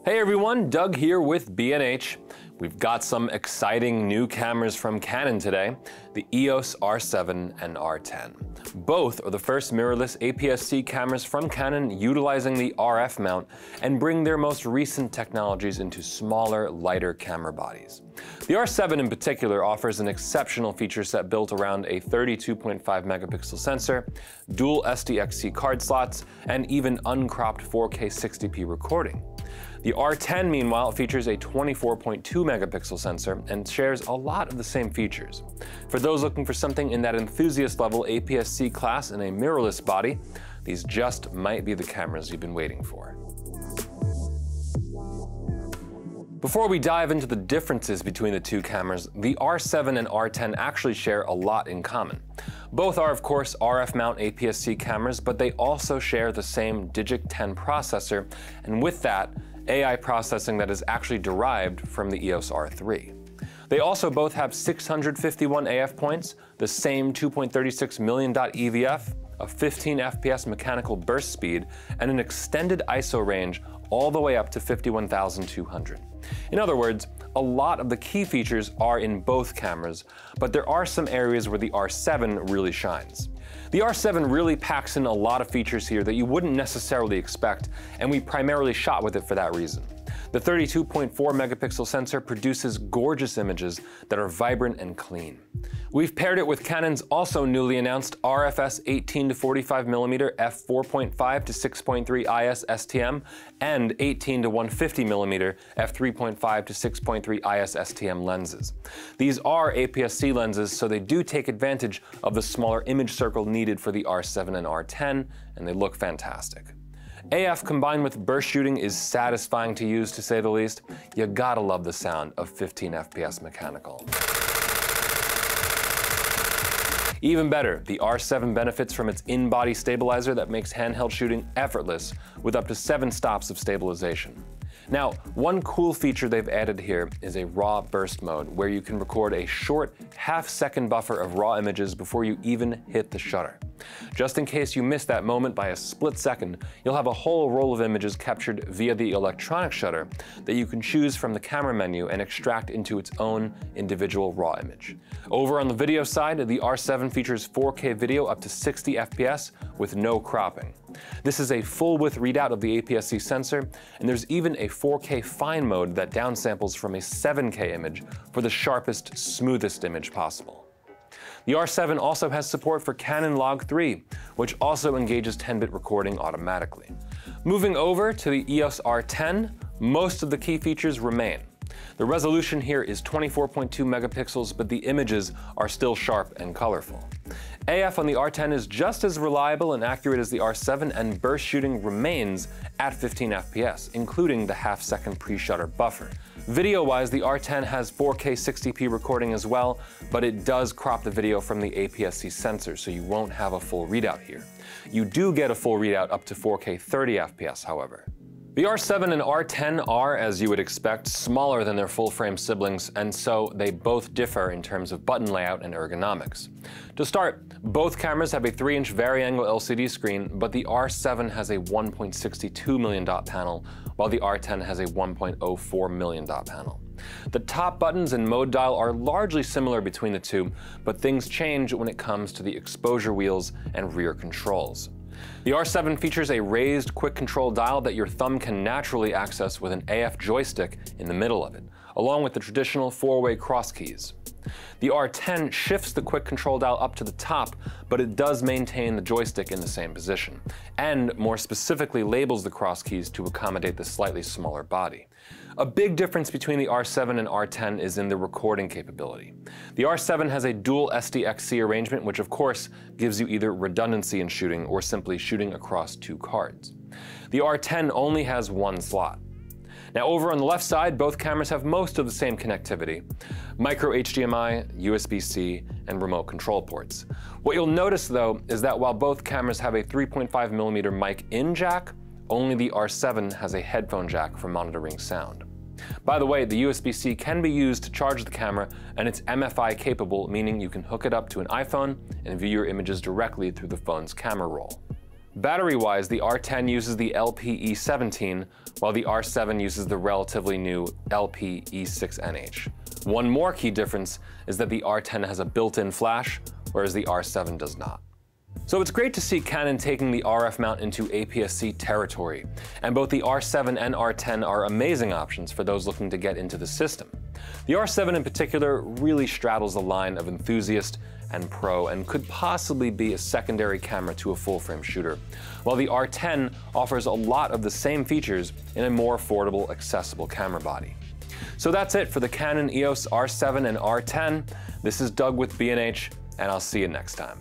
Hey everyone, Doug here with B&H. We've got some exciting new cameras from Canon today, the EOS R7 and R10. Both are the first mirrorless APS-C cameras from Canon utilizing the RF mount and bring their most recent technologies into smaller, lighter camera bodies. The R7 in particular offers an exceptional feature set built around a 32.5 megapixel sensor, dual SDXC card slots, and even uncropped 4K 60p recording. The R10, meanwhile, features a 24.2 megapixel sensor and shares a lot of the same features. For those looking for something in that enthusiast level APS-C class in a mirrorless body, these just might be the cameras you've been waiting for. Before we dive into the differences between the two cameras, the R7 and R10 actually share a lot in common. Both are, of course, RF mount APS-C cameras, but they also share the same Digic 10 processor, and with that, AI processing that is actually derived from the EOS R3. They also both have 651 AF points, the same 2.36 million dot EVF, a 15 FPS mechanical burst speed, and an extended ISO range all the way up to 51,200. In other words, a lot of the key features are in both cameras, but there are some areas where the R7 really shines. The R7 really packs in a lot of features here that you wouldn't necessarily expect, and we primarily shot with it for that reason. The 32.4 megapixel sensor produces gorgeous images that are vibrant and clean. We've paired it with Canon's also newly announced RF-S 18 to 45mm f4.5 to 6.3 IS STM and 18 to 150mm f3.5 to 6.3 IS STM lenses. These are APS-C lenses, so they do take advantage of the smaller image circle needed for the R7 and R10, and they look fantastic. AF combined with burst shooting is satisfying to use, to say the least. You gotta love the sound of 15 FPS mechanical. Even better, the R7 benefits from its in-body stabilizer that makes handheld shooting effortless with up to 7 stops of stabilization. Now, one cool feature they've added here is a raw burst mode where you can record a short half-second buffer of raw images before you even hit the shutter. Just in case you miss that moment by a split second, you'll have a whole roll of images captured via the electronic shutter that you can choose from the camera menu and extract into its own individual raw image. Over on the video side, the R7 features 4K video up to 60 FPS with no cropping. This is a full-width readout of the APS-C sensor, and there's even a 4K fine mode that downsamples from a 7K image for the sharpest, smoothest image possible. The R7 also has support for Canon Log 3, which also engages 10-bit recording automatically. Moving over to the EOS R10, most of the key features remain. The resolution here is 24.2 megapixels, but the images are still sharp and colorful. AF on the R10 is just as reliable and accurate as the R7, and burst shooting remains at 15 FPS, including the half-second pre-shutter buffer. Video-wise, the R10 has 4K 60p recording as well, but it does crop the video from the APS-C sensor, so you won't have a full readout here. You do get a full readout up to 4K 30 FPS, however. The R7 and R10 are, as you would expect, smaller than their full-frame siblings, and so they both differ in terms of button layout and ergonomics. To start, both cameras have a 3-inch vari-angle LCD screen, but the R7 has a 1.62 million dot panel, while the R10 has a 1.04 million dot panel. The top buttons and mode dial are largely similar between the two, but things change when it comes to the exposure wheels and rear controls. The R7 features a raised quick control dial that your thumb can naturally access with an AF joystick in the middle of it, along with the traditional 4-way cross keys. The R10 shifts the quick control dial up to the top, but it does maintain the joystick in the same position, and more specifically labels the cross keys to accommodate the slightly smaller body. A big difference between the R7 and R10 is in the recording capability. The R7 has a dual SDXC arrangement, which of course gives you either redundancy in shooting or simply shooting across 2 cards. The R10 only has 1 slot. Now over on the left side, both cameras have most of the same connectivity: micro HDMI, USB-C, and remote control ports. What you'll notice though is that while both cameras have a 3.5mm mic-in jack, only the R7 has a headphone jack for monitoring sound. By the way, the USB-C can be used to charge the camera, and it's MFI capable, meaning you can hook it up to an iPhone and view your images directly through the phone's camera roll. Battery-wise, the R10 uses the LPE17, while the R7 uses the relatively new LPE6NH. One more key difference is that the R10 has a built-in flash, whereas the R7 does not. So it's great to see Canon taking the RF mount into APS-C territory, and both the R7 and R10 are amazing options for those looking to get into the system. The R7 in particular really straddles the line of enthusiast and pro and could possibly be a secondary camera to a full-frame shooter, while the R10 offers a lot of the same features in a more affordable, accessible camera body. So that's it for the Canon EOS R7 and R10. This is Doug with B&H, and I'll see you next time.